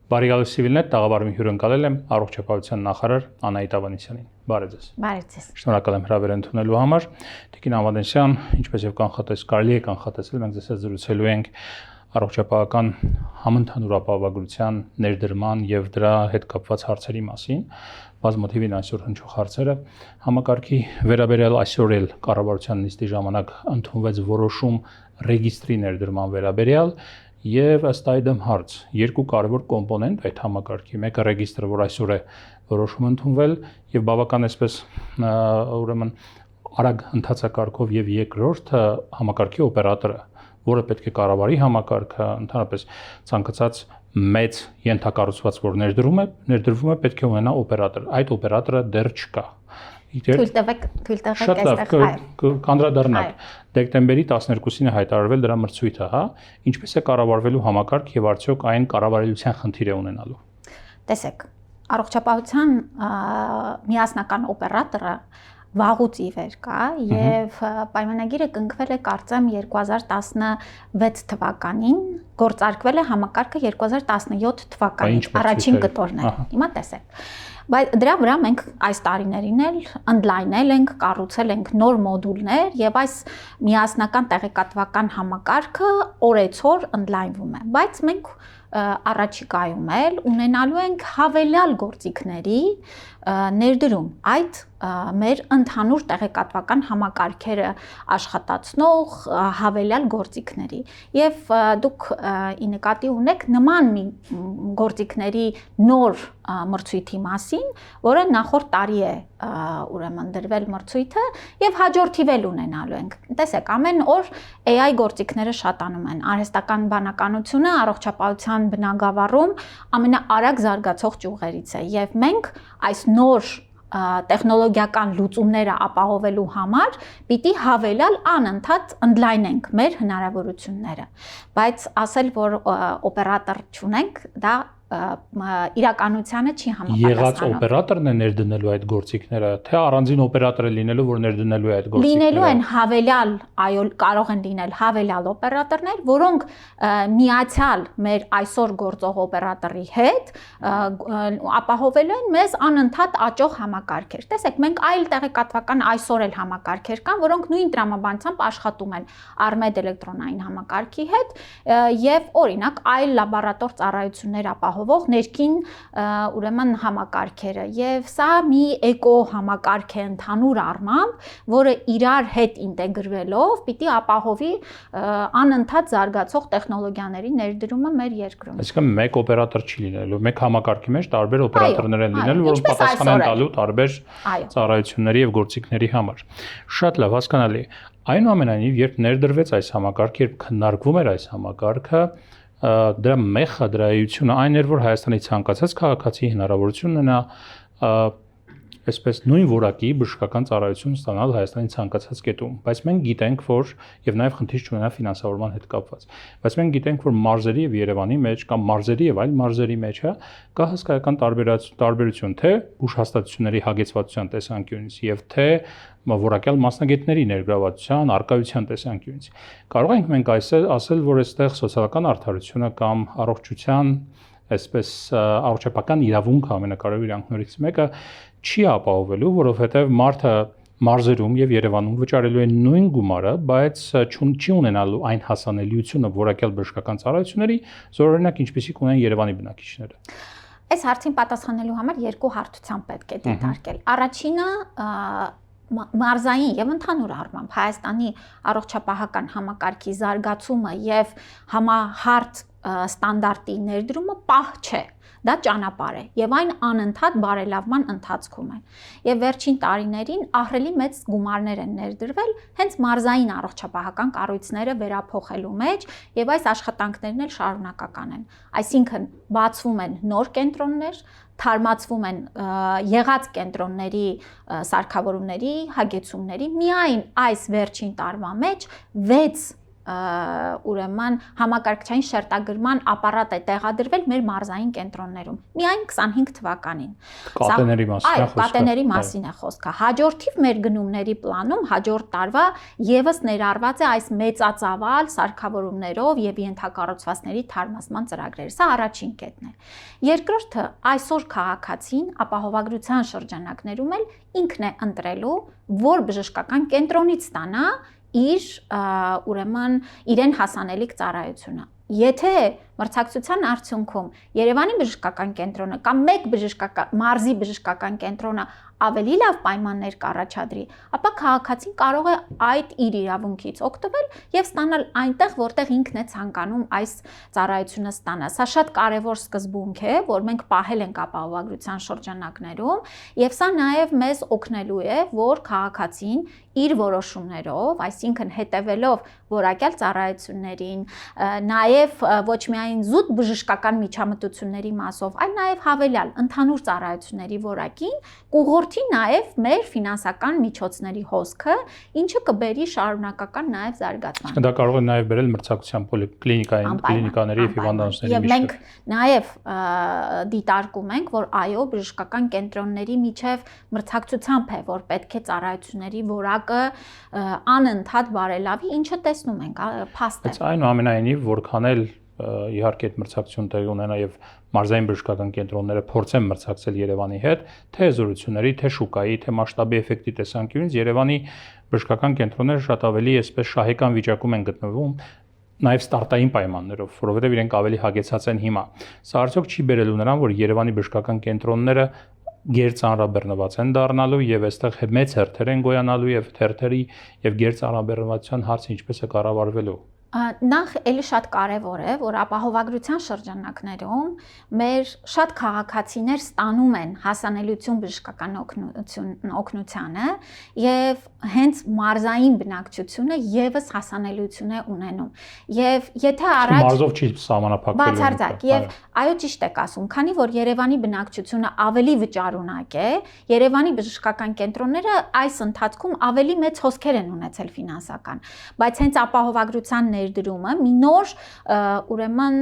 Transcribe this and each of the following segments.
Բարեկալի Սիվիլնետ տաղավարում հյուրընկալել եմ առողջապահության նախարար Անահիտ Ավանեսյանին։ Բարև ձեզ։ Բարև ձեզ։ Շնորհակալ եմ հրավեր ընդունելու համար։ Տիկին Ավանեսյան, ինչպես եւ կարելի է կանխատեսել, մենք ձեզ զրուցելու ենք առողջապահական համընդհանուր ապահովագրության ներդրման եւ դրա հետ կապված հարցերի մասին։ Բազմաթիվին այսօր հնչող հարցերը համակարգի վերաբերյալ այսօր էլ կառավարության նիստի ժամանակ ընդունվեց որոշում ռեգիստրի ներդրման վերաբերյալ եւ ըստ այդմ հարց երկու կարևոր կոմպոնենտ այդ համակարգի մեկը ռեգիստրը, որ այսօր է որոշում ընդունվել եւ բավական այսպես ուրեմն արագ ընթացակարգով եւ երկրորդը համակարգի օպերատորը, որը պետք է կառավարի համակարգը, ընդհանրապես ցանկացած մեծ ենթակառուցված, որ ներդրվում է, պետք է ունենա օպերատոր։ Այդ օպերատորը դեռ չկա։ Թույլ տվեք այստեղ կանդրադառնանք դեկտեմբերի 12-ին է հայտարարվել դրա մրցույթը, հա, ինչպես է կառավարվելու համակարգ եւ արդյոք այն կառավարելիության խնդիր է ունենալու։ Տեսեք, առողջապահության միասնական օպերատորը վաղուց ի վեր կա եւ պայմանագիրը կնքվել է կարծեմ 2016 թվականին, գործարկվել է համակարգը 2017 թվականին, առաջին կտորներ։ Հիմա տեսեք, բայց դրա վրա մենք այս տարիներին էլ ընդլայնել ենք, կառուցել ենք նոր մոդուլներ եւ այս միասնական տեղեկատվական համակարգը օրեցօր ընդլայնվում է, բայց մենք առաջիկայում էլ ունենալու ենք հավելյալ գործիքների ներդրում այդ մեր ընդհանուր տեղեկատվական համակարգերը աշխատացնող հավելյալ գործիքների եւ դուք ի նկատի ունեք նման մի գործիքների նոր մրցույթի մասին, որը նախորդ տարի է ուրեմն դրվել մրցույթը եւ հաջորդիվել ունենալու ենք։ Տեսեք, ամեն օր AI գործիքները շատանում են։ Արհեստական բանականությունը առողջապահության բնագավառում ամենաարագ զարգացող ճյուղերից է եւ մենք այս նոր տեխնոլոգիական լուծումները ապահովելու համար պիտի հավելյալ անընդհատ ընդլայնենք մեր հնարավորությունները, բայց ասել, որ օպերատոր չունենք, դա իրականությանը չի համապատասխանում։ Եղած օպերատորն է ներդնելու այդ գործիքները, թե առանձին օպերատորը լինելու, որ ներդնելու է այդ գործիքները։ Լինելու են հավելյալ, այո, կարող են լինել հավելյալ օպերատորներ, որոնք միացյալ մեր այսօր գործող օպերատորի հետ ապահովելու են մեզ անընդհատ աճող համակարգեր։ Տեսեք, մենք այլ տեղեկատվական այսօր էլ համակարգեր կան, որոնք նույն տրամաբանությամբ աշխատում են Արմեդ էլեկտրոնային համակարգի հետ եւ օրինակ այլ լաբորատոր ծառայություններ ապահովող ներքին ուրեմն համակարգերը եւ սա մի էկո համակարգ է ընդհանուր առմամբ, որը իրար հետ ինտեգրվելով պիտի ապահովի անընդհատ զարգացող տեխնոլոգիաների ներդրումը մեր երկրում։ Այսինքն մեկ օպերատոր չի լինելու, մեկ համակարգի մեջ տարբեր օպերատորներ են լինելու, որոնք պատասխան են տալու տարբեր ծառայությունների եւ գործիքների համար։ Շատ լավ, հասկանալի։ Այնուամենայնիվ, երբ ներդրվեց այս համակարգը, երբ քննարկվում էր այս համակարգը, դրա մեխը, դրա էությունը այն էր, որ Հայաստանի ցանկացած քաղաքացի հնարավորություն ունենա այսպես նույն որակի բժշկական ծառայություն ստանալ Հայաստանի ցանկացած կետում, բայց մենք գիտենք, որ եւ նաեւ խնդիր չունենա ֆինանսավորման հետ կապված, բայց մենք գիտենք, որ մարզերի եւ Երևանի մեջ կամ մարզերի եւ այլ մարզերի մեջ կա հսկայական տարբերություն, թե բուժհաստատությունների հագեցվածության տեսանկյունից եւ թե որակյալ մասնագետների ներգրավվածության, արկայության տեսանկյունից։ Կարող ենք մենք ասել, որ այստեղ սոցիալական արդարությունը կամ առողջության, այսպես առողջապահական իրավունքը ամենակարևոր իրանքներից մեկը չի ապահովելու, որովհետև մարդը մարզերում եւ Երևանում վճարելու է նույն գումարը, բայց չի ունենալու այն հասանելիությունը որակյալ բժշկական ծառայությունների, զորօրինակ ինչպիսիք ունեն Երևանի բնակիչները։ Այս հարցին պատասխանելու համար երկու հարթությամբ պետք է դիտարկել։ Առաջինը մարզային եւ ընդհանուր առմամբ Հայաստանի առողջապահական համակարգի զարգացումը եւ համահարթ ստանդարտի ներդրումը պահ չէ, դա ճանապարհ է եւ այն անընդհատ բարելավման ընթացքում է եւ վերջին տարիներին ահռելի մեծ գումարներ են ներդրվել հենց մարզային առողջապահական կառույցները վերափոխելու մեջ եւ այս աշխատանքներն էլ շարունակական են, այսինքն բացվում են նոր կենտրոններ, թարմացվում են եղած կենտրոնների սարքավորումների, հագեցումների, միայն այս վերջին տարվա մեջ 6 ուրեմն համակարգչային շերտագրման ապարատ է տեղադրվել մեր մարզային կենտրոններում։ Միայն 25 թվականին։ Կատեների մասին է խոսքը։ Կատեների մասին է խոսքը։ Հաջորդիվ մեր գնումների պլանում հաջորդ տարվա եւս ներառված է այս մեծածավալ սարքավորումներով եւ ենթակառուցվածքների թարմացման ծրագրերը։ Սա առաջին կետն է։ Երկրորդը, այսօր քաղաքացին ապահովագրության շրջանակներում էլ ինքն է ընտրելու, որ բժշկական կենտրոնից ստանա իր ուրեմն իրեն հասանելիք ծառայությունը։ Եթե մրցակցության արդյունքում Երևանի բժշկական կենտրոնը կամ մեկ մարզի բժշկական կենտրոնը ավելի լավ պայմաններ կառաջադրի, ապա քաղաքացին կարող է այդ իր իրավունքից օգտվել եւ ստանալ այնտեղ, որտեղ ինքն է ցանկանում այս ծառայությունը ստանա։ Սա շատ կարեւոր սկզբունք է, որ մենք պահել ենք ապահովագրության շրջանակներում, եւ սա նաեւ մեզ օգնելու է, որ քաղաքացին իր որոշումներով, այսինքն հետևելով որակյալ ծառայություններին, նաեւ ոչ միայն զուտ բժշկական միջամտությունների մասով, այլ նաեւ հավելյալ ընդհանուր ծառայությունների որակին կուղղորդի նաեւ մեր ֆինանսական միջոցների հոսքը, ինչը կբերի շարունակական նաեւ զարգացման։ Դա կարող է նաեւ բերել մրցակցության կլինիկաների եւ հիվանդանոցների միջև։ Եվ մենք նաեւ դիտարկում ենք, որ այո, բժշկական կենտրոնների միջև մրցակցությամբ է, որ պետք է ծառայությունների որակը անընդհատ բարելավի, ինչը տեսնում ենք, փաստ է։ Բայց այնուամենայնիվ, որքան էլ իհարկե այդ մրցակցություն տեղի ունենա եւ մարզային բժշկական կենտրոնները փորձեն մրցակցել Երևանի հետ, թե զորությունների, թե շուկայի, թե մասշտաբի էֆեկտի տեսանկյունից Երևանի բժշկական կենտրոնները շատ ավելի այսպես շահեկան վիճակում են գտնվում նաև ստարտային պայմաններով, որովհետև իրենք ավելի հագեցած են հիմա։ Սա արդյոք չի բերելու նրան, որ Երևանի բժշկական կենտրոնները գերծանրաբեռնված են դառնալու եւ այստեղ մեծ հերթեր են գոյանալու եւ հերթերի եւ գերծանրաբեռնվածության հարցը ինչպես է կառավարվելու։ Նախ էլի շատ կարևոր է, որ ապահովագրության շրջանակներում մեր շատ քաղաքացիներ ստանում են հասանելիություն բժշկական օգնությանը եւ հենց մարզային բնակչությունը եւս հասանելիություն է ունենում։ Եվ եթե առաջ մարզով չի սահմանափակվելու։ Բացարձակ, եւ այո ճիշտ եք ասում, քանի որ Երևանի բնակչությունը ավելի վճարունակ է, Երևանի բժշկական կենտրոնները այս ընթացքում ավելի մեծ հոսքեր են ունեցել ֆինանսական, բայց հենց ապահովագրության ներդրումը մի նոր ուրեմն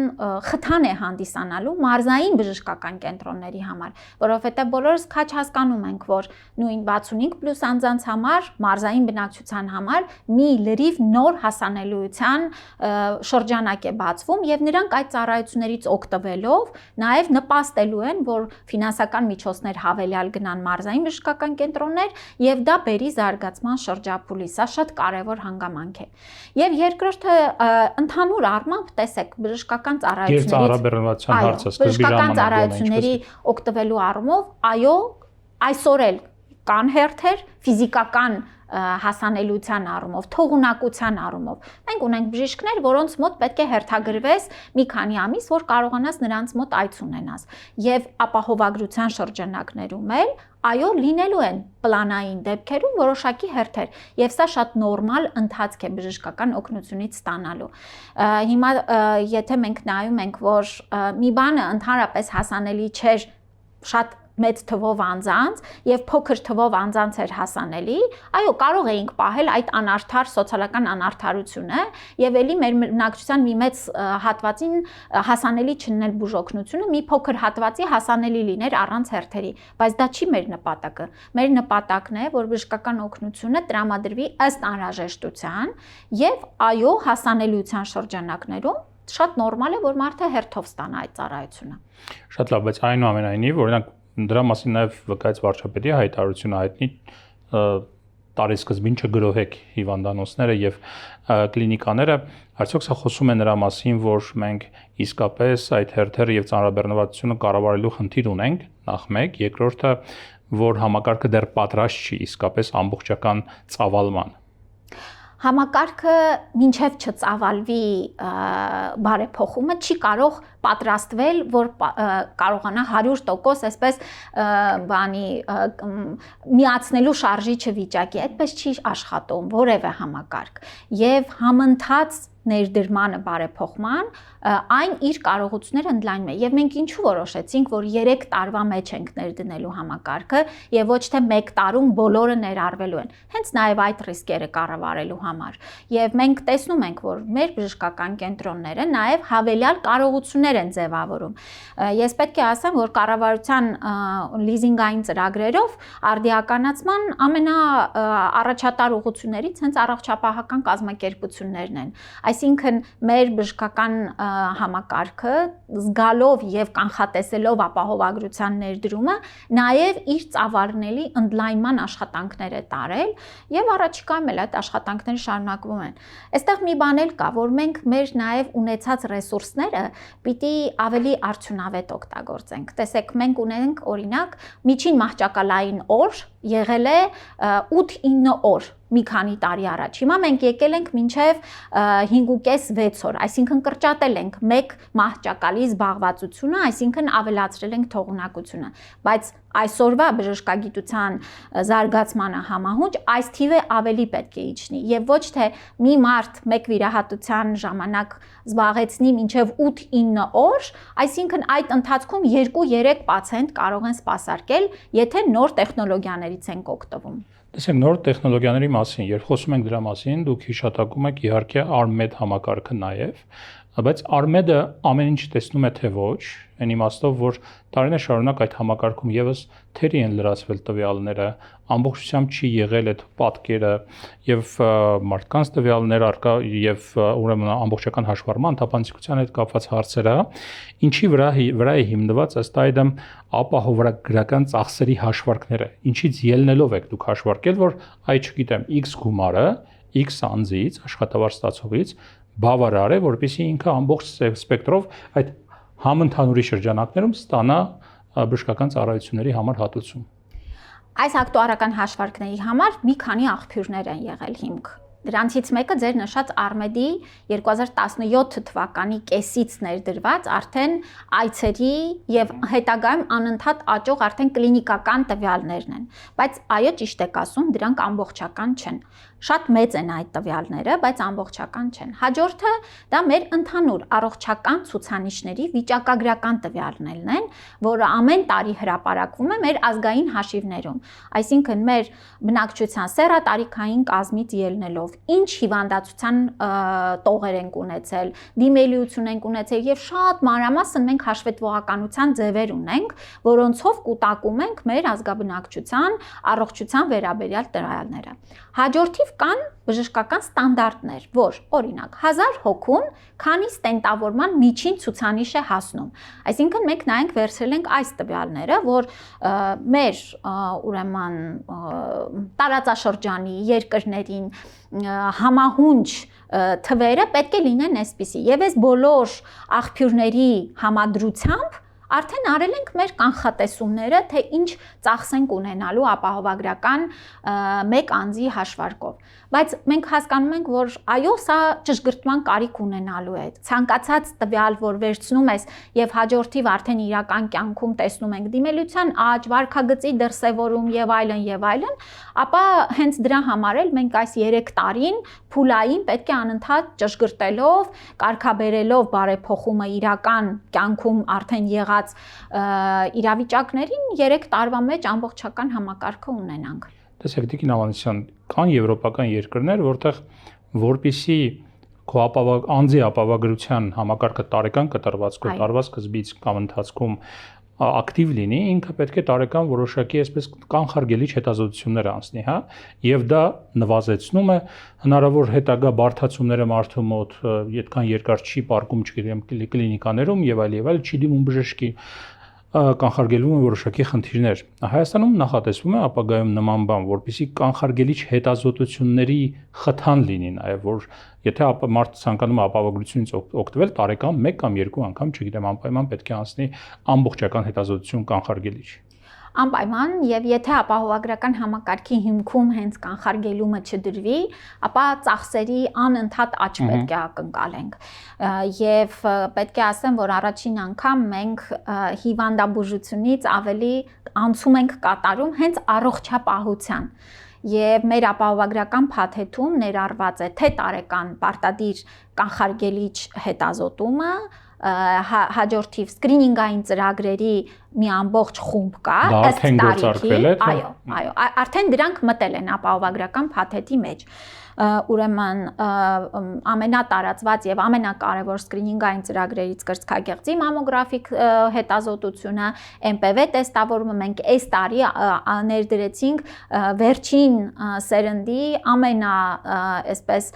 խթան է հանդիսանալու մարզային բժշկական կենտրոնների համար, որովհետև բոլորս քաչ հասկանում ենք, որ նույն 65+ անձանց համար, մարզային բնակչության համար մի լրիվ նոր հասանելիության շրջանակ է բացվում եւ նրանք այդ ծառայություններից օգտվելով նաեւ նպաստելու են, որ ֆինանսական միջոցներ հավելյալ գնան մարզային բժշկական կենտրոններ եւ դա բերի զարգացման շրջափուլի։ Սա շատ կարեւոր հանգամանք է։ Եվ երկրորդը ընդհանուր առմամբ տեսեք բժշկական ծառայությունների օգտվելու առումով այո այսօր էլ կան հերթեր ֆիզիկական հասանելիության առումով, թողունակության առումով։ Մենք ունենք բժիշկներ, որոնց մոտ պետք է հերթագրվես մի քանի ամիս, որ կարողանաս նրանց մոտ այց ունենաս։ Եվ ապահովագրության շրջանակներում էլ այո լինելու են պլանային դեպքերում որոշակի հերթեր, եւ սա շատ նորմալ ընթացք է բժշկական օգնությունից ստանալու։ Հիմա եթե մենք նայում ենք, որ մի բանը ընդհանրապես հասանելի չէր շատ մեծ թվով անձանց եւ փոքր թվով անձանց էր հասանելի, այո, կարող էինք պահել այդ անարդար սոցիալական անարդարությունը եւ ելի մեր բնակչության մի մեծ հատվածին հասանելի չլիներ բուժօգնությունը, մի փոքր հատվածի հասանելի լիներ առանց հերթերի, բայց դա չի մեր նպատակը։ Մեր նպատակն է, որ բժշկական օգնությունը տրամադրվի ըստ անհրաժեշտության եւ այո, հասանելիության շրջանակներում շատ նորմալ է, որ մարդը հերթով ստանա այդ ծառայությունը։ Շատ լավ, բայց այնուամենայնիվ, օրինակ դրա մասին նաև վկայեց վարչապետի հայտարարությունը հայտնի տարեսկզբին չգրոհեք հիվանդանոցները եւ կլինիկաները, արդյոք սա խոսում է նրա մասին, որ մենք իսկապես այդ հերթերը եւ ծանրաբեռնվածությունը կառավարելու խնդիր ունենք, նախ մեկ, երկրորդը, որ համակարգը դեռ պատրաստ չի իսկապես ամբողջական ծավալման։ Համակարգը մինչև չծավալվի բարեփոխումը չի կարող պատրաստվել, որ կարողանա 100% այսպես բանի միացնելու շարժիչը վիճակի, այդպես չի աշխատում որևէ համակարգ եւ համընթաց ներդրմանը բարեփոխման այն իր կարողությունները ընդլայնում է եւ մենք ինչու որոշեցինք որ 3 տարվա մեջ ենք ներդնելու համակարգը եւ ոչ թե 1 տարում բոլորը ներառվելու են հենց նաեւ այդ ռիսկերը կառավարելու համար եւ մենք տեսնում ենք որ մեր բժշկական կենտրոնները նաեւ հավելյալ կարողություններ են ձևավորում ես պետք է ասեմ որ կառավարության լիզինգային ծրագրերով արդիականացման ամենաառաջատար ուղղություններից հենց առողջապահական կազմակերպություններն են այսինքն մեր բժշկական համակարգը զգալով եւ կանխատեսելով ապահովագրության ներդրումը նաեւ իր ծավալների ընդլայնման աշխատանքներ է տարել եւ առաջիկայում էլ այդ աշխատանքները շարունակվում են այստեղ մի բան էլ կա որ մենք մեր նաեւ ունեցած ռեսուրսները պիտի ավելի արդյունավետ օգտագործենք տեսեք մենք ունենք օրինակ միջին մահճակալային օր եղել է 8-9 օր մի քանի տարի առաջ։ Հիմա մենք եկել ենք մինչև 5.5-6 օր, այսինքն կրճատել ենք 1 մահճակալի զբաղվածությունը, այսինքն ավելացրել ենք թողունակությունը, բայց այսօրվա բժշկագիտության զարգացմանը համահունչ այս թիվը ավելի պետք է իջնի եւ ոչ թե մի մարդ մեկ վիրահատության ժամանակ զբաղեցնի մինչև 8-9 օր, այսինքն այդ ընթացքում 2-3 պացիենտ կարող են սպասարկել, եթե նոր տեխնոլոգիաներից են օգտվում։ Տեսեք նոր տեխնոլոգիաների մասին, երբ խոսում ենք դրա մասին, դուք հիշատակում եք իհարկե ARMED համակարգը նաև, բայց ARMED-ը ամեն ինչ տեսնում է թե ոչ, այն իմաստով, որ տարիներ շարունակ այդ համակարգում եւս թերի են լրացվել տվյալները, ամբողջությամբ չի եղել այդ պատկերը եւ մարդկանց տվյալներ արկա եւ ուրեմն ամբողջական հաշվառման թափանցիկության հետ կապված հարցերը, ինչի վրա է հիմնված ըստ այդմ ապահովագրական ծախսերի հաշվարկները, ինչից ելնելով եք դուք հաշվարկել, որ այ չգիտեմ X գումարը X անձից աշխատավարձ ստացողից բավարար է, որպեսզի ինքը ամբողջ սպեկտրով այդ համընդհանուրի շրջանակներում ստանա բժշկական ծառայությունների համար հատուցում։ Այս ակտուարական հաշվարկների համար մի քանի աղբյուրներ են եղել հիմք։ Դրանցից մեկը ձեր նշած ARMED-ի 2017 թվականի կեսից ներդրված արդեն այցերի եւ հետագայում անընդհատ աճող արդեն կլինիկական տվյալներն են, բայց այո ճիշտ եք ասում, դրանք ամբողջական չեն։ Շատ մեծ են այդ տվյալները, բայց ամբողջական չեն։ Հաջորդը դա մեր ընդհանուր առողջական ցուցանիշների վիճակագրական տվյալներն են, որը ամեն տարի հրապարակվում է մեր ազգային հաշիվներում։ Այսինքն մեր բնակչության սեռատարիքային կազմից ելնելով ինչ հիվանդացության տողեր ենք ունեցել, դիմելիություն ենք ունեցել եւ շատ մանրամասն մենք հաշվետվողականության ձևեր ունենք, որոնցով կուտակում ենք մեր ազգաբնակչության առողջության վերաբերյալ տվյալները։ Հաջորդիվ կան բժշկական ստանդարտներ, որ օրինակ 1000 հոգուն քանի ստենտավորման միջին ցուցանիշ է հասնում։ Այսինքն մենք նայենք վերցրել ենք այս տվյալները, որ մեր ուրեմն տարածաշրջանի երկրներին համահունչ թվերը պետք է լինեն այսպիսի։ Եվ այս բոլոր աղբյուրների համադրությամբ արդեն արել ենք մեր կանխատեսումները, թե ինչ ծախս ենք ունենալու ապահովագրական մեկ անձի հաշվարկով։ Բայց մենք հասկանում ենք, որ այո, սա ճշգրտման կարիք ունենալու է։ Ցանկացած տվյալ, որ վերցնում ես եւ հաջորդիվ արդեն իրական կյանքում տեսնում ենք դիմելիության աճ, վարքագծի դրսևորում եւ այլն, ապա հենց դրա համար էլ մենք այս 3 տարին փուլային պետք է անընդհատ ճշգրտելով, կարգաբերելով բարեփոխումը իրական կյանքում արդեն եղած իրավիճակներին 3 տարվա մեջ ամբողջական համակարգը ունենանք։ Տեսեք, Տիկին Ավանեսյան, կան եվրոպական երկրներ, որտեղ որպիսի քո անձի ապահովագրության համակարգը տարեկան կտրվածքով տարվա սկզբից կամ ընթացքում ակտիվ լինի, ինքը պետք է տարեկան որոշակի այսպես կանխարգելիչ հետազոտություններ անցնի, հա, եւ դա նվազեցնում է հնարավոր հետագա բարդացումները մարդու մոտ, այդքան երկար չի պարկում, չգիտեմ, կլինիկաներում եւ այլ չի դիմում բժշկի, կանխարգելվում են որոշակի խնդիրներ։ Հայաստանում նախատեսվում է ապագայում նման բան, որպեսզի կանխարգելիչ հետազոտությունների խթան լինի նաև, որ եթե մարդ ցանկանում է ապահովագրությունից օգտվել, տարեկան 1 կամ 2 անգամ, չգիտեմ, անպայման պետք է անցնի ամբողջական հետազոտություն կանխարգելիչ։ Անպայման եւ եթե ապահովագրական համակարգի հիմքում հենց կանխարգելումը չդրվի, ապա ծախսերի անընդհատ աճ պետք է ակնկալենք։ Եվ պետք է ասեմ, որ առաջին անգամ մենք հիվանդաբուժությունից ավելի անցում ենք կատարում հենց առողջապահության։ Եվ մեր ապահովագրական փաթեթում ներառված է թե տարեկան պարտադիր կանխարգելիչ հետազոտումը, հաջորդիվ սկրինինգային ծրագրերի մի ամբողջ խումբ կա, ըստ տարիքի, այո, արդեն դրանք մտել են ապահովագրական փաթեթի մեջ։ Ուրեմն ամենատարածված եւ ամենակարևոր սկրինինգային ծրագրերից կրծքագեղձի մամոգրաֆիկ հետազոտությունը, MPV տեստավորումը մենք այս տարի ներդրեցինք վերջին սերնդի այսպես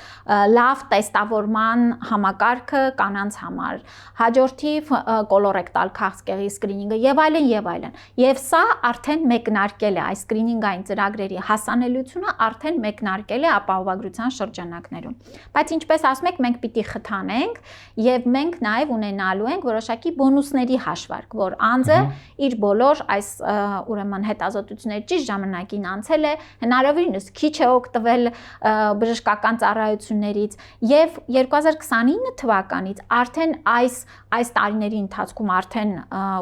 լավ տեստավորման համակարգը կանանց համար։ Հաջորդիվ կոլորեկտալ քաղցկեղի սկրինինգը եւ այլն եւ այլն։ Եվ սա արդեն մեկնարկել է, այս սկրինինգային ծրագրերի հասանելիությունը արդեն մեկնարկել է ապահովագրության շրջանակներում։ Բայց ինչպես ասում եք, մենք պիտի խթանենք եւ մենք նաեւ ունենալու ենք որոշակի բոնուսների հաշվարկ, որ անձը իր բոլոր այս ուրեմն հետազոտությունների ճիշտ ժամանակին անցել է, հնարավորինս քիչ է օգտվել բժշկական ծառայություններից եւ 2029 թվականից արդեն այս տարիների ընթացքում արդեն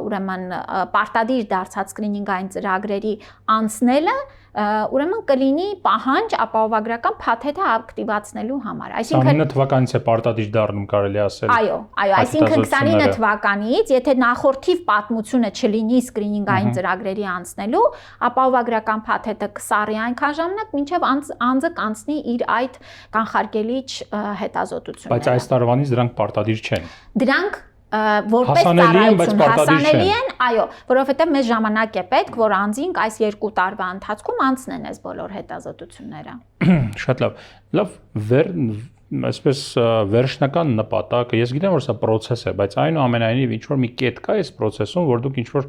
ուրեմն պարտադիր դարձած սկրինինգային ծրագրերի անցնելը ուրեմն կլինի պահանջ ապահովագրական փաթեթը ակտիվացնելու համար։ Այսինքն 29 թվականից է պարտադիր դառնում, կարելի ասել։ Այո, այսինքն 29 թվականից, եթե նախորդիվ պատմությունը չլինի սկրինինգային ծրագրերի անցնելու, ապահովագրական փաթեթը կսառի այնքան ժամանակ, մինչև անձը կանցնի իր այդ կանխարգելիչ հետազոտությունները։ Բայց այս տարվանից դրանք պարտադիր չեն։ Դրանք որպես ծառայություն հասանելի են, այո, որովհետև մեզ ժամանակ է պետք, որ անձինք այս 2 տարվա ընթացքում անցնեն այս բոլոր հետազոտությունները։ Շատ լավ։ Լավ, այսպես վերջնական նպատակը, ես գիտեմ, որ սա process է, բայց այնուամենայնիվ ինչ որ մի կետ կա այս process-ում, որ դուք ինչ որ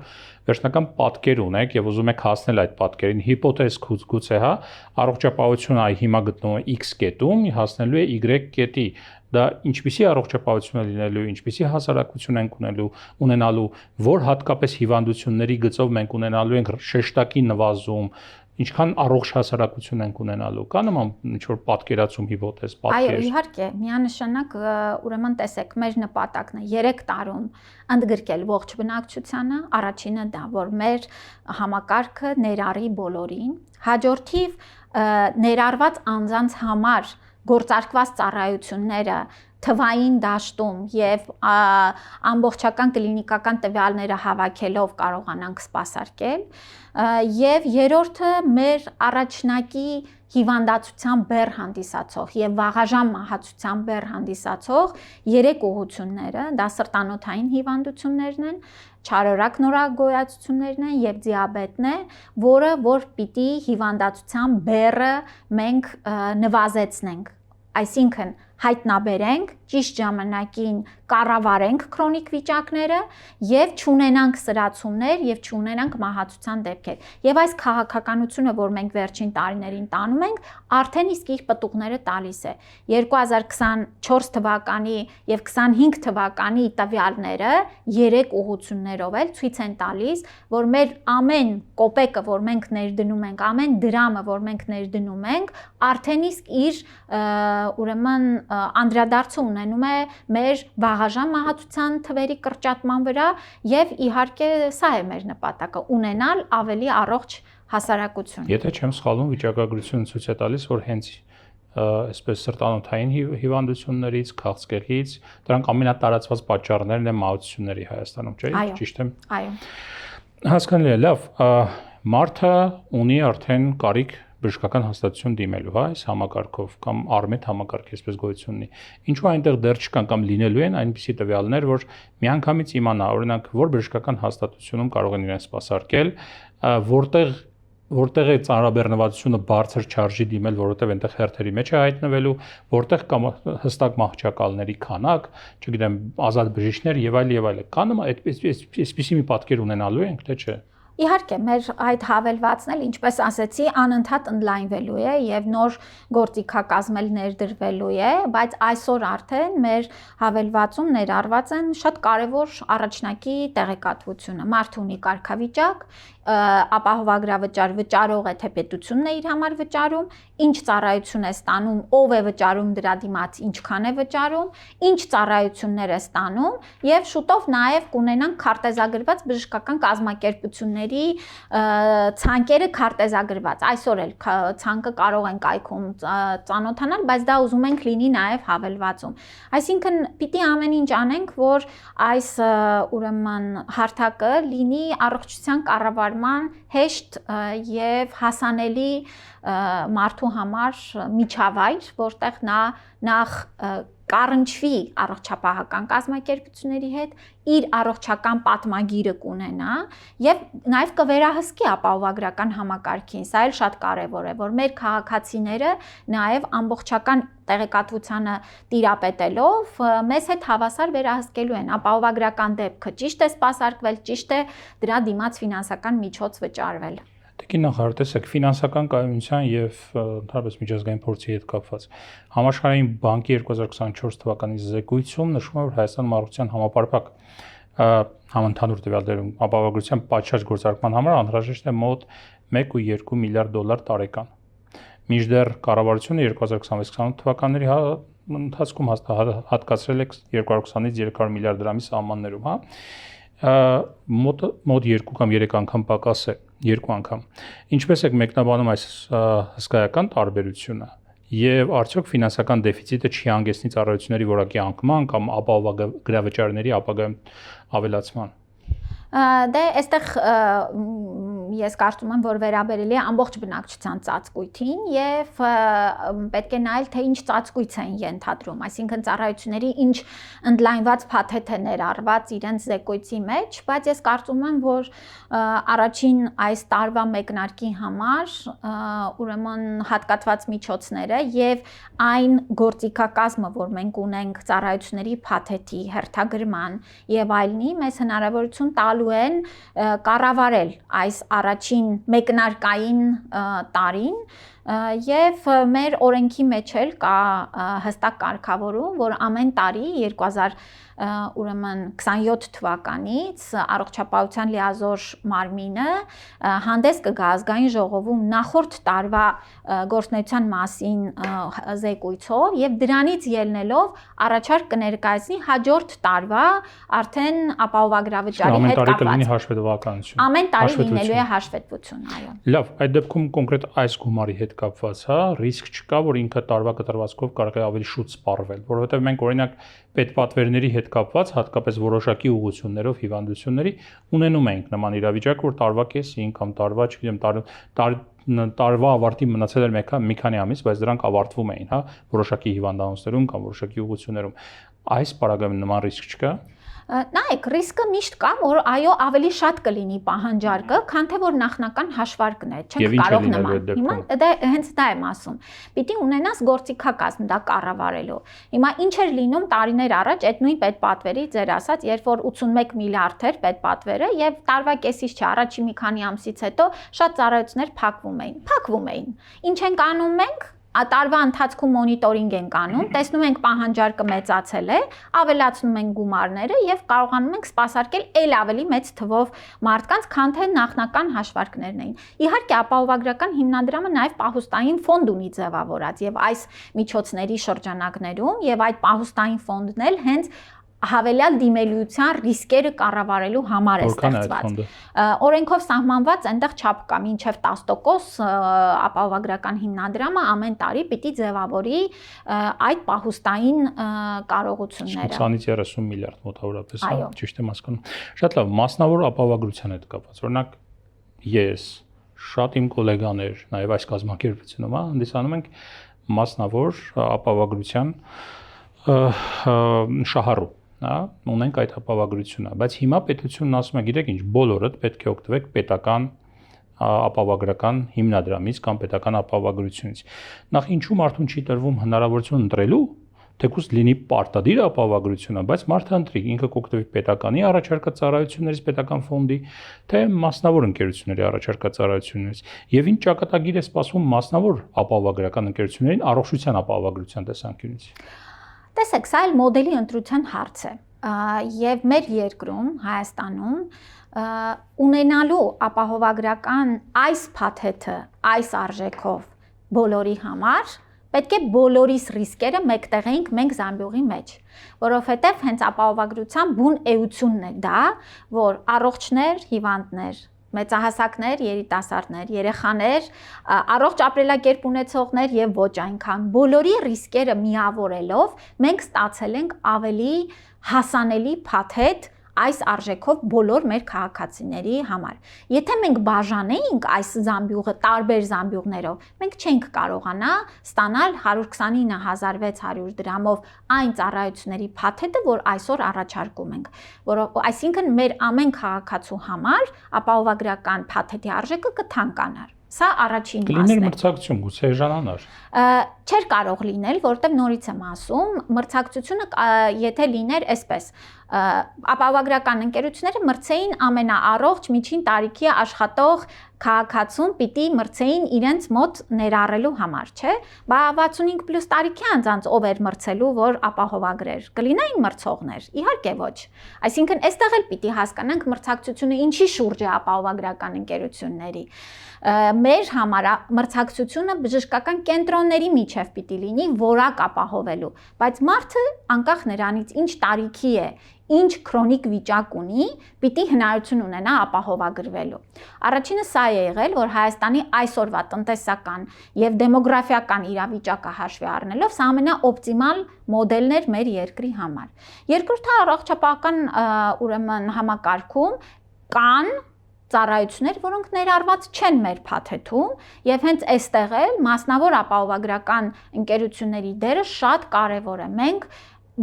վերջնական պատկեր ունեք եւ ուզում եք հասնել այդ պատկերին, հիպոթեզ գուցե, հա, առողջապահությունը հիմա գտնվում է X կետում, հասնելու է Y կետի։ Դա ինչպիսի առողջապահություն է լինելու, ինչպիսի հասարակություն ենք ունենալու, որ հատկապես հիվանդությունների գծով մենք ունենալու ենք շեշտակի նվազում, ինչքան առողջ հասարակություն ենք ունենալու, կա նման ինչ-որ պատկերացում հիպոթեզ, պատկեր։ Այո, իհարկե, միանշանակ ուրեմն տեսեք, մեր նպատակն է 3 տարում ընդգրկել ողջ բնակչությանը, առաջինը դա, որ մեր համակարգը ներառի բոլորին, հաջորդիվ ներառված անձանց համար գործարկված ծառայությունները թվային դաշտում եւ ամբողջական կլինիկական տվյալները հավաքելով կարողանանք սպասարկել եւ երրորդը մեր առաջնակի հիվանդացության բեռ հանդիսացող եւ վաղաժամ մահացության բեռ հանդիսացող 3 ուղղությունները, դա սրտանոթային հիվանդություններն են, չարորակ նորագոյացություններն են եւ դիաբետն է, որ պիտի հիվանդացության բեռը մենք նվազեցնենք, այսինքն հայտնաբերենք, ճիշտ ժամանակին կառավարենք քրոնիկ վիճակները եւ չունենանք սրացումներ եւ չունենանք մահացության դեպքեր։ Եվ այս քաղաքականությունը, որ մենք վերջին տարիներին տանում ենք, արդեն իսկ իր պտուղները տալիս է։ 2024 թվականի եւ 25 թվականի տվյալները 3 ուղղություններով էլ ցույց են տալիս, որ մեր ամեն կոպեկը, որ մենք ներդնում ենք, ամեն դրամը, որ մենք ներդնում ենք, արդեն իսկ իր ուրեմն անդրադարձում ունենում է մեր վաղաժամ մահացության թվերի կրճատման վրա եւ իհարկե սա է մեր նպատակը՝ ունենալ ավելի առողջ հասարակություն։ Եթե չեմ սխալվում, վիճակագրությունը ցույց է տալիս, որ հենց այսպես սրտանոթային հիվանդություններից, քաղցկեղից, դրանք ամենատարածված պատճառներն են մահացությունների Հայաստանում, չէ՞, ճիշտ եմ։ Այո։ Հասկանալի է, լավ, մարդը ունի արդեն կարիք բժշկական հաստատություն դիմելու, հա, այս համակարգով կամ արմետ համակարգ այսպես գոյություն ունի։ Ինչու այնտեղ դեռ չկան կամ լինելու են այնպիսի տվյալներ, որ միանգամից իմանա, օրինակ, որ բժշկական հաստատությունում կարող են իրեն սպասարկել, որտեղ է ծանրաբեռնվածությունը բարձր չարժի դիմել, որովհետև այնտեղ հերթերի մեջ է հայտնվելու, որտեղ կամ հստակ մահճակալների քանակ, չգիտեմ, ազատ բժիշկներ եւ այլ, կա նման այսպիսի մի պատկեր ունենալու ենք, թե չէ։ Իհարկե, մեր այդ հավելվածն էլ, ինչպես ասեցի, անընդհատ ընդլայնվելու է եւ նոր գործիքակազմ էլ ներդրվելու է, բայց այսօր արդեն մեր հավելվածում ներառված են շատ կարեւոր առաջնակի տեղեկատվությունը։ Մարդը ունի կարգավիճակ, ապահովագրավճար վճարող է, թե պետությունն է իր համար վճարում, ինչ ծառայություն է ստանում, ով է վճարում դրա դիմաց, ինչքան է վճարում, ինչ ծառայություններ է ստանում եւ շուտով նաեւ կունենանք քարտեզագրված բժշկական կազմակերպությունների ցանկերը քարտեզագրված։ Այսօր էլ ցանկը կարող են կայքում ծանոթանալ, բայց դա ուզում ենք լինի նաեւ հավելվածում։ Այսինքն պիտի ամեն ինչ անենք, որ այս ուրեմն հարթակը լինի առողջության կառավարման հեշտ եւ հասանելի մարդու համար միջավայր, որտեղ նա նախ կառնչվի առողջապահական կազմակերպությունների հետ, իր առողջական պատմագիրը կունենա եւ նաեւ կվերահսկի ապահովագրական համակարգին։ Սա էլ շատ կարեւոր է, որ մեր քաղաքացիները նաեւ ամբողջական տեղեկատվությանը տիրապետելով մեզ հետ հավասար վերահսկելու են ապահովագրական դեպքը ճիշտ է սպասարկվել, ճիշտ է դրա դիմաց ֆինանսական միջոց վճարվել։ Տիկին նախարար, տեսեք, ֆինանսական կայունության եւ ընդհանրապես միջազգային փորձի հետ կապված Համաշխարհային բանկի 2024 թվականի զեկույցում նշվում է, որ Հայաստանում առողջության համապարփակ համընդհանուր տվյալներում ապահովագրության պատշաճ գործարկման համար անհրաժեշտ է մոտ 1.2 միլիարդ դոլար տարեկան։ Մինչդեռ կառավարությունը 2026-28 թվականների ընթացքում հատկացրել է 220-ից 300 միլիարդ դրամի սահմաններում, մոտ 2 կամ 3 անգամ պակաս է, 2 անգամ։ Ինչպես եք մեկնաբանում այս հսկայական տարբերությունը եւ արդյոք ֆինանսական դեֆիցիտը չի հանգեցնի ծառայությունների որակի անկման կամ ապահովագրավճարների ապագայում ավելացման։ Դե այստեղ ես կարծում եմ, որ վերաբերելի է ամբողջ բնակչության ծածկույթին եւ պետք է նայել, թե ինչ ծածկույթ են ենթադրում, այսինքն ծառայությունների ինչ ընդլայնված փաթեթ է ներառված իրենց զեկույցի մեջ, բայց ես կարծում եմ, որ առաջին այս տարվա մեկնարկի համար ուրեմն հատկացված միջոցները եւ այն գործիքակազմը, որ մենք ունենք ծառայությունների փաթեթի հերթագրման եւ այլնի, մեզ հնարավորություն տալու են կառավարել այս առաջին մեկնարկային տարին եւ մեր օրենքի մեջ էլ կա հստակ կարգավորում, որ ամեն տարի 2027 թվականից առողջապահության լիազոր մարմինը հանդես կգա ազգային ժողովում նախորդ տարվա գործունեության մասին զեկույցով եւ դրանից ելնելով առաջարկ կներկայացնի հաջորդ տարվա արդեն ապահովագրավճարի հետ կապված։ Ամեն տարի լինելու է հաշվետվություն, այո։ Լավ, այդ դեպքում կոնկրետ այս գումարի հետ կապված, ռիսկ չկա, որ ինքը տարվա կտրվածքով կարող է ավելի շուտ սպառվել, որովհետև մենք օրինակ պետպատվերների հետ կապված, հատկապես որոշակի ուղղություններով հիվանդությունների ունենում ենք նման իրավիճակ, որ տարվա կեսին կամ տարվա, չգիտեմ, տարվա ավարտի մնացել էր մի քանի ամիս, բայց դրանք ավարտվում էին, որոշակի հիվանդանոցներում կամ որոշակի ուղղություններում։ Այս պարագայում նման ռիսկ չկա։ Նայեք, ռիսկը միշտ կա, որ այո, ավելի շատ կլինի պահանջարկը, քան թե որ նախնական հաշվարկն է, չենք կարող նման։ Հիմա դա հենց դա եմ ասում։ Պիտի ունենաս գործիքակազմ դա կառավարելու։ Հիմա ինչ էր լինում տարիներ առաջ այդ նույն պետպատվերի ձեր ասած, երբ որ 81 միլիարդ էր պետպատվերը եւ տարվա կեսից չէ, առաջի մի քանի ամսից հետո շատ ծառայություններ փակվում էին։ Ինչ ենք անում մենք։ Տարվա ընթացքում մոնիտորինգ ենք անում, տեսնում ենք պահանջարկը մեծացել է, ավելացնում ենք գումարները եւ կարողանում ենք սպասարկել ել ավելի մեծ թվով մարդկանց, քան թե նախնական հաշվարկներն էին։ Իհարկե, ապահովագրական հիմնադրամը նաեւ պահուստային ֆոնդ ունի ձևավորած եւ այս միջոցների շրջանակներում եւ այդ պահուստային ֆոնդն էլ հենց հավելյալ դիմելիության ռիսկերը կառավարելու համար է ստեղծված։ Օրենքով սահմանված այնտեղ չափ կա մինչև 10% ապահովագրական հիմնադրամը ամեն տարի պիտի ձևավորի այդ պահուստային կարողությունները։ 20-ից 30 միլիարդ մոտավորապես, ճիշտ եմ հասկանում։ Շատ լավ, մասնավոր ապահովագրության հետ կապված։ Օրինակ ես, շատ իմ գոլեգաներ, նաև այս կազմակերպությունում հանդիսանում ենք մասնավոր ապահովագրության շահառու, ունենք այդ ապահովագրությունը, բայց հիմա պետությունն ասում է, գիտեք ինչ, բոլորդ պետք է օգտվեք պետական ապահովագրական հիմնադրամից կամ պետական ապահովագրությունից։ Նախ ինչու մարդուն չի տրվում հնարավորություն ընտրելու, թեկուզ լինի պարտադիր ապահովագրությունը, բայց մարդը ընտրի ինքը կօգտվի պետականի առաջարկած ծառայություններից, պետական ֆոնդի, թե մասնավոր ընկերությունների առաջարկած ծառայություններից, եւ ինչ ճակատագիր է սպասվում մասնավոր ապահովագրական ընկերություններին առողջության ապահովագրության տեսանկյունից։ Տեսեք, սա այլ մոդելի ընտրության հարց է, եւ մեր երկրում, Հայաստանում, ունենալու ապահովագրական այս փաթեթը, այս արժեքով բոլորի համար պետք է բոլորիս ռիսկերը մեկտեղենք մենք զամբյուղի մեջ, որովհետև հենց ապահովագրության բուն էությունն է դա, որ առողջներ, հիվանդներ, մեծահասակներ, երիտասարդներ, երեխաներ, առողջ ապրելակերպ ունեցողներ եւ ոչ այնքան բոլորի ռիսկերը միավորելով մենք ստացել ենք ավելի հասանելի փաթեթ այս արժեքով բոլոր մեր քաղաքացիների համար։ Եթե մենք բաժանեինք այս զամբյուղը տարբեր զամբյուղներով, մենք չենք կարողանա ստանալ 129.600 դրամով այն ծառայությունների փաթեթը, որ այսօր առաջարկում ենք, այսինքն մեր ամեն քաղաքացու համար ապահովագրական փաթեթի արժեքը կթանկանար։ Սա առաջին մասն է։ Կլիներ մրցակցություն, գուցե էժանանար։ Չէր կարող լինել, որտեղ նորից եմ ասում, մրցակցությունը եթե լիներ այսպես, ապահովագրական ընկերությունները մրցեին ամենաառողջ միջին տարիքի աշխատող քաղաքացուն պիտի մրցեին իրենց մոտ ներառելու համար, չէ՞։ Բա 65+ տարիքի անձանց ով էր մրցելու, որ ապահովագրեր, կլինեին մրցողներ։ Իհարկե ոչ։ Այսինքն այստեղ էլ պիտի հասկանանք մրցակցությունը ինչի շուրջ է ապահովագրական ընկերությունների։ Մեր համար մրցակցությունը բժշկական կենտրոնների միջև պիտի լինի որակ ապահովելու, բայց մարդը անկախ նրանից ինչ տարիքի է, ինչ քրոնիկ վիճակ ունի, պիտի հնարություն ունենա ապահովագրվելու։ Առաջինը սա է եղել, որ Հայաստանի այսօրվա տնտեսական եւ դեմոգրաֆիական իրավիճակը հաշվի առնելով սա ամենաօպտիմալ մոդելն էր մեր երկրի համար։ Երկրորդը առողջապահական ուրեմն համակարգում կան ծառայություններ, որոնք ներառված չեն մեր փաթեթում, եւ հենց այստեղ էլ մասնավոր ապահովագրական ընկերությունների դերը շատ կարեւոր է։ Մենք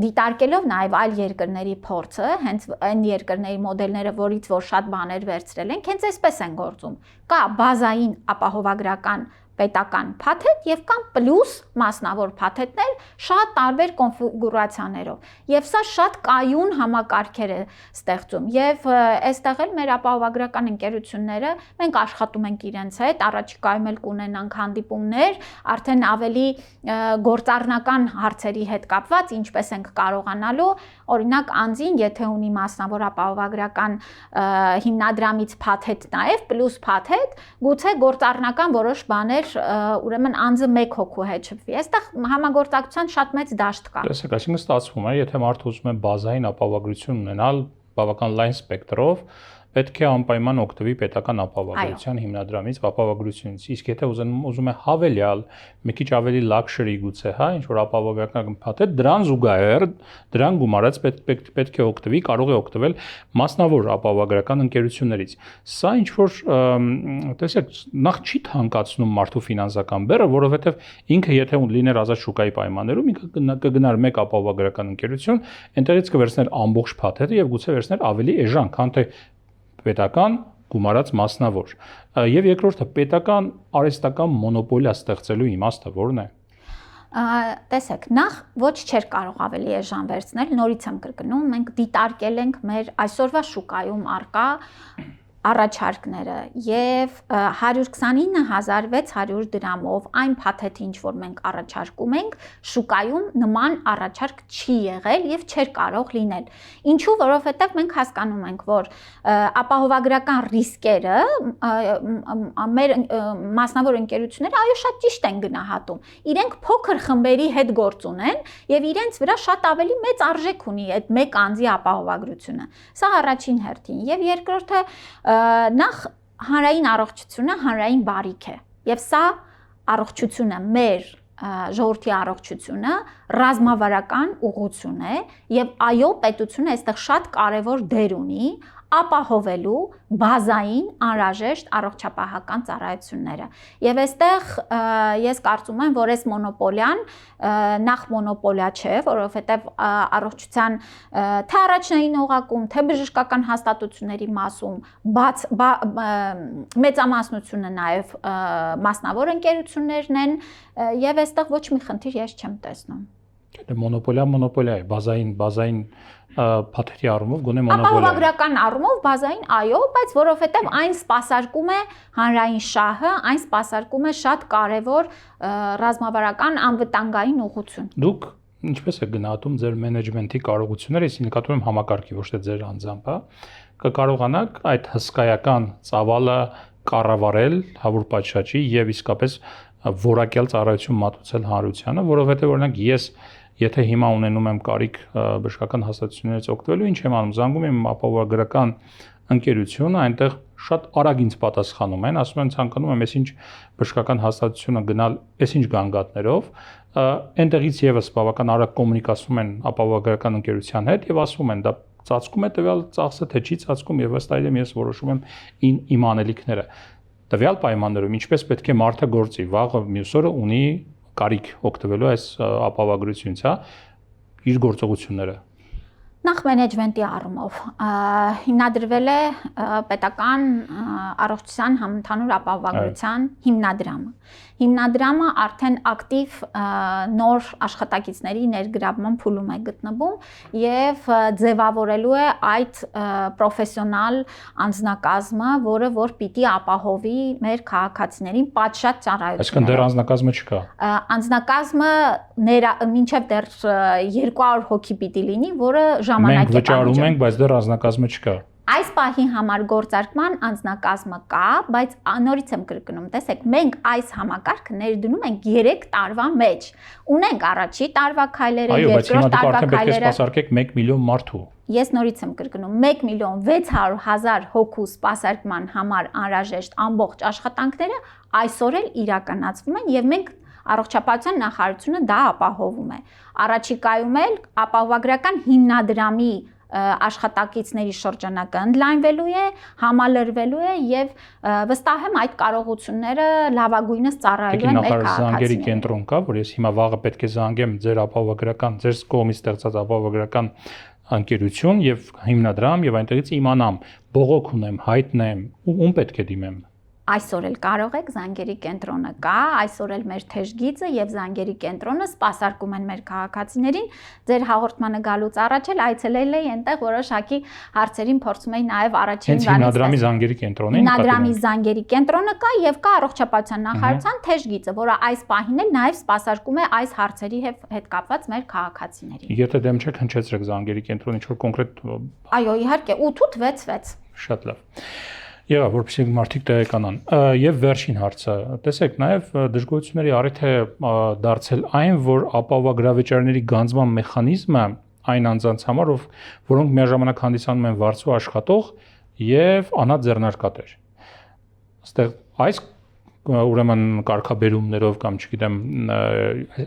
դիտարկելով նաև այլ երկրների փորձը, հենց այն երկրների մոդելները, որից որ շատ բաներ վերցրել ենք, հենց այսպես են գործում։ Կա բազային ապահովագրական պետական փաթեթ եւ կան պլյուս մասնավոր փաթեթներ շատ տարբեր կոնֆիգուրացիաներով եւ սա շատ կայուն համակարգեր է ստեղծում եւ այստեղ էլ մեր ապահովագրական ընկերությունները մենք աշխատում ենք իրենց հետ, առաջիկայում էլ կունենանք հանդիպումներ, արդեն ավելի գործառնական հարցերի հետ կապված, ինչպես ենք կարողանալու, օրինակ անձին, եթե ունի մասնավոր ապահովագրական հիմնադրամից փաթեթ նաեւ պլյուս փաթեթ, գուցե գործառնական որոշ բաներ ուրեմն անձը մեկ հոգու հետ շփվի։ Այստեղ համագործակցության շատ մեծ դաշտ կա։ Տեսեք, այսինքն ստացվում է, եթե մարդը ուզում է բազային ապահովագրություն ունենալ բավական լայն սպեկտրով, պետք է անպայման օգտվի պետական ապահովագրության հիմնադրամից, ապահովագրությունից։ Իսկ եթե ուզում է հավելյալ, մի քիչ ավելի լաքշերի գուցե, հա, ինչ որ ապահովագրական փաթեթ, դրան զուգահեռ, դրան գումարած պետք է օգտվի, կարող է օգտվել մասնավոր ապահովագրական ընկերություններից։ Սա ինչ որ, տեսեք, նախ չի թանկացնում մարդու ֆինանսական բեռը, որովհետև ինքը եթե լիներ ազատ շուկայի պայմաններում, ինքը կգնար մեկ ապահովագրական ընկերություն, այնտեղից կվերցներ ամբողջ փաթեթը եւ գուցե վերցներ ավելի էժան, քան թե պետական գումարած մասնավոր։ Եվ երկրորդը պետական արհեստական մոնոպոլիա ստեղծելու իմաստը ո՞րն է։ Տեսեք, նախ ոչ չէր կարող ավելի էժան վերցնել, նորից եմ կրկնում, մենք դիտարկել ենք մեր այսօրվա շուկայում արկա առաջարկները եւ 129.600 դրամով այն փաթեթը, ինչ որ մենք առաջարկում ենք, շուկայում նման առաջարկ չի եղել եւ չէր կարող լինել։ Ինչու, որովհետեւ մենք հասկանում ենք, որ ապահովագրական ռիսկերը մեր մասնավոր ընկերությունները այո շատ ճիշտ են գնահատում։ Իրենք փոքր խմբերի հետ գործ ունեն եւ իրենց վրա շատ ավելի մեծ արժեք ունի այդ մեկ անձի ապահովագրությունը։ Սա առաջին հերթին եւ երկրորդը նախ հանրային առողջությունը հանրային բարիք է եւ սա առողջությունը մեր ժողովրդի առողջությունը ռազմավարական ուղղություն է եւ այո պետությունը այստեղ շատ կարեւոր դեր ունի ապահովելու բազային անհրաժեշտ առողջապահական ծառայությունները։ Եվ այստեղ ես կարծում եմ, որ այս մոնոպոլիան նախ մոնոպոլիա չէ, որովհետև առողջության թե առաջնային օղակում, թե բժշկական հաստատությունների մասում մեծամասնությունը նաև մասնավոր ընկերություններն են, եւ այստեղ ոչ մի խնդիր ես չեմ տեսնում։ Դե մոնոպոլիա է, բազային փաթեթի առումով գոնե մոնոպոլիա։ Ապահովագրական առումով բազային այո, բայց որովհետև այն սպասարկում է հանրային շահը, այն սպասարկում է շատ կարևոր ռազմավարական անվտանգային ուղղություն։ Դուք ինչպես եք գնահատում ձեր մենեջմենթի կարողությունները, ես նկատում եմ համակարգի, ոչ թե ձեր անձամբ, հա, կկարողանաք այդ հսկայական ծավալը կառավարել հավուր պատշաճի եւ իսկապես որակյալ ծառայություն մատուցել հանրությանը, որովհետեւ օրինակ ես եթե հիմա ունենում եմ կարիք բժշկական հաստատություններից օգտվելու, ինչ եմ անում, զանգում եմ ապահովագրական ընկերությունը, այնտեղ շատ արագ ինձ պատասխանում են, ասում են ցանկանում եմ այսինչ բժշկական հաստատությունը գնալ այսինչ գանգատներով, այնտեղից եւս բավական արագ կոմունիկացում են ապահովագրական ընկերության հետ եւ ասում են դա ծածկում է տվյալ ծախսը, թե չի ծածկում եւ ըստ այդմ ես որոշում եմ իմ անելիքները։ Տվյալ պայմաններում ինչպես պետք է մարդը գործի, վաղը մյուս օրը ունի կարիք օգտվելու այս ապահովագրությունից, հա, իր գործողությունները։ Նախ մենեջմենտի առումով հիմնադրվել է պետական առողջության համընդհանուր ապահովագրության հիմնադրամը։ Հիմնադրամը արդեն ակտիվ նոր աշխատակիցների ներգրավման փուլում է գտնվում եւ ձևավորելու է այդ պրոֆեսիոնալ անձնակազմը, որը որ պիտի ապահովի մեր քաղաքացիներին պատշաճ ծառայությունները։ Այսինքն դեռ անձնակազմը չկա։ Անձնակազմը մինչև դեռ 200 հոգի պիտի լինի, որը ժամանակ է Մենք վճարում ենք, բայց դեռ անձնակազմը չկա։ Այս պահի համար գործարկման անձնակազմը կա, բայց նորից եմ կրկնում, տեսեք, մենք այս համակարգը ներդնում ենք 3 տարվա մեջ։ Ունենք առաջի տարվա քայլերը, երկրորդ տարվա քայլերը։ Սպասարկեք 1 միլիոն մարդու։ Ես նորից եմ կրկնում, 1.600.000 հոգու սպասարկման համար անհրաժեշտ ամբողջ աշխատանքները այսօր էլ իրականացվում են եւ մենք առողջապահության նախարարությունը դա ապահովում է։ Առաջիկայում էլ ապահովագրական հիմնադրամի աշխատակիցների շրջանակը ընդլայնվելու է, համալրվելու է եւ վստահ եմ այդ կարողությունները լավագույնս ծառայելու են մեր քաղաքացիներին։ Զանգերի կենտրոն կա, որ ես հիմա վաղը պետք է զանգեմ ձեր ապահովագրական, ձեր կողմից ստեղծած ապահովագրական ընկերություն եւ հիմնադրամ եւ այնտեղից իմանամ, բողոք ունեմ, հայտնեմ, ում պետք է դիմեմ։ Այսօր էլ կարող եք զանգերի կենտրոնը կա, այսօր էլ մեր թեժգիծը եւ զանգերի կենտրոնը սպասարկում են մեր քաղաքացիներին։ Ձեր հաղորդմանը գալուց առաջ էլ այցելել էի այնտեղ որոշակի հարցերին փորձում էի նաեւ առաջին հիմնադրամի զանգերի կենտրոնը հիմնադրամի զանգերի կենտրոնը կա եւ կա առողջապահության նախարարության թեժգիծը, որը այս պահին էլ նաեւ սպասարկում է այս հարցերի հետ կապված մեր քաղաքացիներին։ Եթե դեմ չեք, հնչեցրեք զանգերի կենտրոնը ինչ որ կոնկրետ։ Այո, իհարկե 8866։ Շատ լավ։ Եվ որպեսզի մարդիկ տեղեկանան։ Եվ վերջին հարցը, տեսեք, նաև դժգոհությունների առիթ է դարձել այն, որ ապահովագրավճարների գանձման մեխանիզմը այն անձանց համար, որոնք միաժամանակ հանդիսանում են վարձու աշխատող եւ անհատ ձեռնարկատեր։ Այստեղ այս ուրեմն կարգաբերումներով կամ չգիտեմ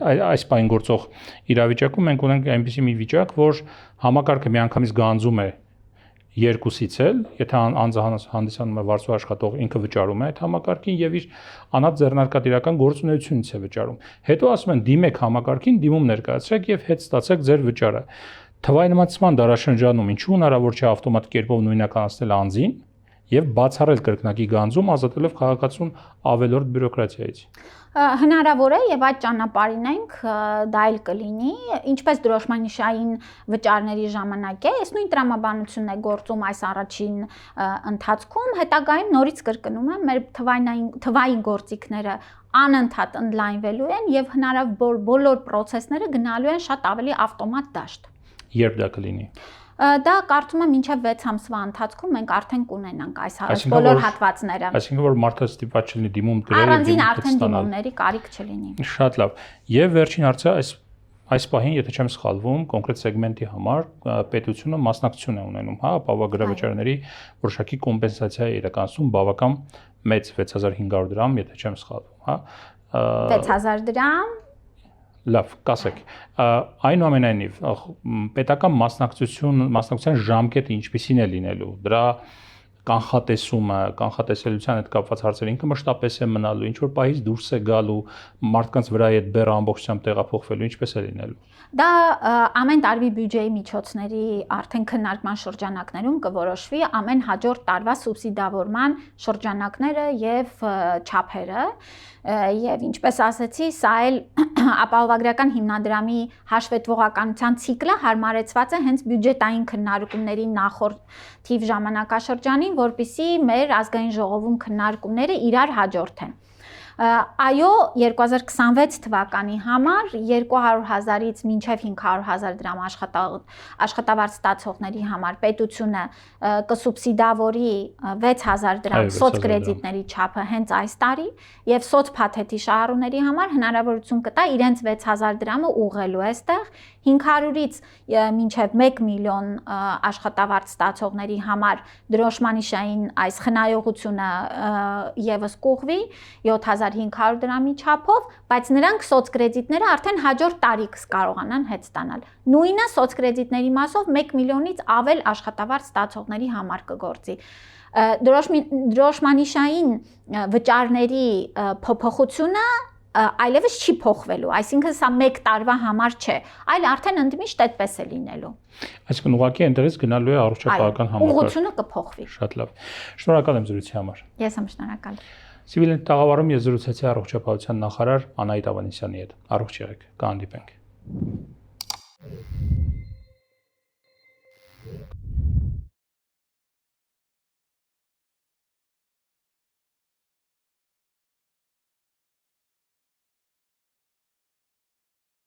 այս պայն գործող իրավիճակում մենք ունենք այնպիսի մի վիճակ, որ համակարգը միանգամից գանձում է երկուսից էլ, եթե անձը հանդիսանում է վարձու աշխատող, ինքը վճարում է այդ համակարգին եւ իր անհատ ձեռնարկատիրական գործունեությունից է վճարում։ Հետո ասում են դիմեք համակարգին, դիմում ներկայացրեք եւ հետ ստացեք ձեր վճարը։ Թվայնացման դարաշրջանում ինչու հնարավոր չէ ավտոմատ կերպով նույնականացնել անձին եւ բացառել կրկնակի գանձում, ազատելով քաղաքացուն ավելորդ բյուրոկրատիայից։ Հնարավոր է եւ այդ ճանապարհին ենք դա էլ կլինի, ինչպես դրոշմանիշային վճարների ժամանակ է, այս նույն տրամաբանությունն է գործում այս առաջին ընթացքում, հետագայում նորից կրկնում եմ, մեր թվային գործիքները անընդհատ ընդլայնվելու են եւ հնարավոր բոլոր process-ները գնալու են շատ ավելի ավտոմատ դաշտ։ Երբ դա կլինի։ Դա կարծում եմ մինչև 6 ամսվա ընթացքում մենք արդեն կունենանք այս բոլոր հատվածները։ Այսինքն որ մարդը ստիպված չլինի դիմում գրել, առանձին արդեն դիմումների կարիք չլինի։ Շատ լավ։ Եվ վերջին հարցը այս պահին, եթե չեմ սխալվում, կոնկրետ սեգմենտի համար պետությունը մասնակցություն է ունենում, հա, ապահովագրավճարների որոշակի կոմպենսացիա է իրականացում բավական մեծ 6500 դրամ, եթե չեմ սխալվում, հա։ 6000 դրամ Լավ, կասեք, այնուամենայնիվ պետական մասնակցության ժամկետը ինչպիսին է լինելու, դրա կանխատեսելիության հետ կապված հարցերը ինքը մշտապես է մնալու, ինչ որ պահից դուրս է գալու, մարդկանց վրա այդ բեռը ամբողջությամբ տեղափոխվելու, ինչպես է լինելու։ Դա ամեն տարվի բյուջեի միջոցների արդեն քննարկման շրջանակներում կորոշվի ամեն հաջորդ տարվա սուբսիդավորման շրջանակները եւ չափերը եւ ինչպես ասացի, սա էլ ապահովագրական հիմնադրամի հաշվետվողականության ցիկլը հարմարեցված է հենց բյուջետային քննարկումների նախորդ թիվ ժամանակաշրջանին, որպիսի մեր ազգային ժողովում քննարկումները իրար հաջորդեն։ Այո, 2026 թվականի համար 200,000-ից մինչև 500,000 դրամ աշխատավարձ ստացողների համար պետությունը կսուբսիդավորի 6,000 դրամ սոցկրեդիտների չափը հենց այս տարի եւ սոցփաթեթի շահառուների համար հնարավորություն կտա իրենց 6,000 դրամը ուղղելու այստեղ 500-ից մինչև 1 միլիոն աշխատավարձ ստացողների համար դրոշմանիշային այս խնայողությունը եւս կուղվի 7,500 դրամի չափով, բայց նրանք սոցկրեդիտները արդեն հաջորդ տարի կկարողանան հետ ստանալ։ Նույնը սոցկրեդիտների մասով 1 միլիոնից ավել աշխատավարձ ստացողների համար կգործի։ Դրոշմանիշային վճարների փոփոխությունը այլևս չի փոխվելու, այսինքն սա 1 տարվա համար չէ, այլ արդեն ընդմիշտ այդպես է լինելու։ Այսինքն ուղղակի այնտեղից գնալու է առողջապահական համակարգ։ Ուղղությունը կփոխվի։ Շատ լավ։ Շնորհակալ եմ զրույցի համար։ Ես եմ շնորհակալ։ Սիվիլային տաղավարում ես զրուցեցի առողջապահության նախարար Անահիտ Ավանեսյանի հետ։ Առողջ եղեք, կհանդիպենք։